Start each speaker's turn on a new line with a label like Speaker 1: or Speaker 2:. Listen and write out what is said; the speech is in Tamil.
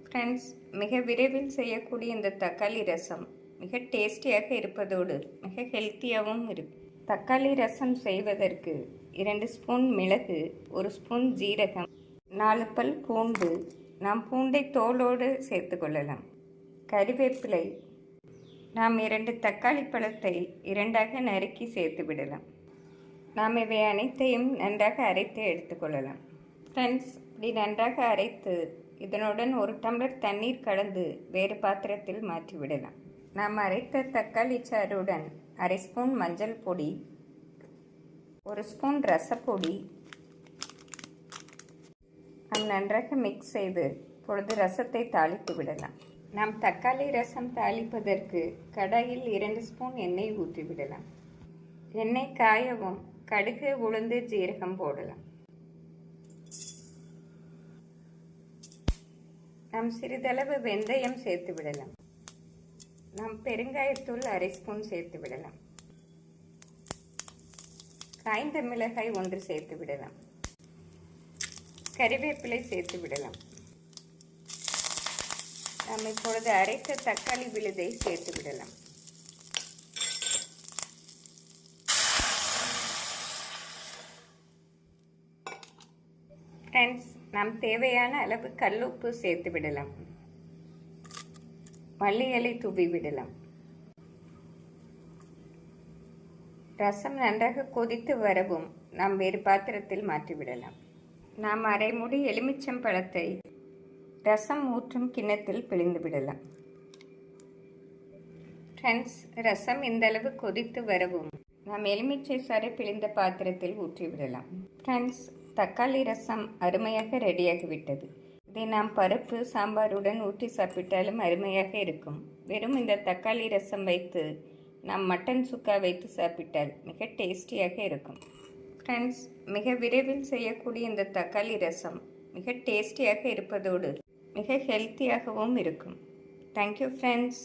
Speaker 1: ஃப்ரெண்ட்ஸ், மிக விரைவில் செய்யக்கூடிய இந்த தக்காளி ரசம் மிக டேஸ்டியாக இருப்பதோடு மிக ஹெல்த்தியாகவும் இருக்கும். தக்காளி ரசம் செய்வதற்கு 2 ஸ்பூன் மிளகு, 1 ஸ்பூன் ஜீரகம், 4 பல் பூண்டு, நாம் பூண்டை தோலோடு சேர்த்து கொள்ளலாம். கறிவேப்பிலை, நாம் 2 தக்காளி பழத்தை 2ஆக நறுக்கி சேர்த்து விடலாம். நாம் இவை அனைத்தையும் நன்றாக அரைத்து எடுத்துக்கொள்ளலாம். ஃப்ரெண்ட்ஸ், இப்படி நன்றாக அரைத்து இதனுடன் 1 டம்ளர் தண்ணீர் கலந்து வேறு பாத்திரத்தில் மாற்றிவிடலாம். நாம் அரைத்த தக்காளி சாறுடன் 1/2 ஸ்பூன் மஞ்சள் பொடி, 1 ஸ்பூன் ரசப்பொடி நாம் நன்றாக மிக்ஸ் செய்து பொழுது ரசத்தை தாளித்து விடலாம். நாம் தக்காளி ரசம் தாளிப்பதற்கு கடாயில் 2 ஸ்பூன் எண்ணெய் ஊற்றிவிடலாம். எண்ணெய் காயவும் கடுகு, உளுந்து, ஜீரகம் போடலாம். நாம் சிறிதளவு வெந்தயம் சேர்த்து விடலாம். நாம் பெருங்காயத்தூள் 1/2 ஸ்பூன் சேர்த்து விடலாம். காய்ந்த மிளகாய் 1 சேர்த்து விடலாம். கறிவேப்பிலை சேர்த்து விடலாம். நாம் இப்பொழுது அரைத்த தக்காளி விழுதை சேர்த்து விடலாம். ஃப்ரெண்ட்ஸ், நாம் தேவையான அளவு கல்லுப்பு சேர்த்து விடலாம். மல்லி இலை தூவி விடலாம். ரசம் நன்றாக கொதித்து வரவும் நாம் வேறு பாத்திரத்தில் மாற்றிவிடலாம். நாம் 1/2 மூடி எலுமிச்சம் பழத்தை ரசம் ஊற்றும் கிண்ணத்தில் பிழிந்து விடலாம். ஃப்ரெண்ட்ஸ், ரசம் இந்த அளவு கொதித்து வரவும் நாம் எலுமிச்சை சாறை பிழிந்த பாத்திரத்தில் ஊற்றிவிடலாம். ஃப்ரெண்ட்ஸ், தக்காளி ரசம் அருமையாக ரெடியாகிவிட்டது. இதை நாம் பருப்பு, சாம்பாருடன் ஊற்றி சாப்பிட்டாலும் அருமையாக இருக்கும். வெறும் இந்த தக்காளி ரசம் வைத்து நாம் மட்டன் சுக்கா வைத்து சாப்பிட்டால் மிக டேஸ்டியாக இருக்கும். ஃப்ரெண்ட்ஸ், மிக விரைவில் செய்யக்கூடிய இந்த தக்காளி ரசம் மிக டேஸ்டியாக இருப்பதோடு மிக ஹெல்த்தியாகவும் இருக்கும். Thank you friends.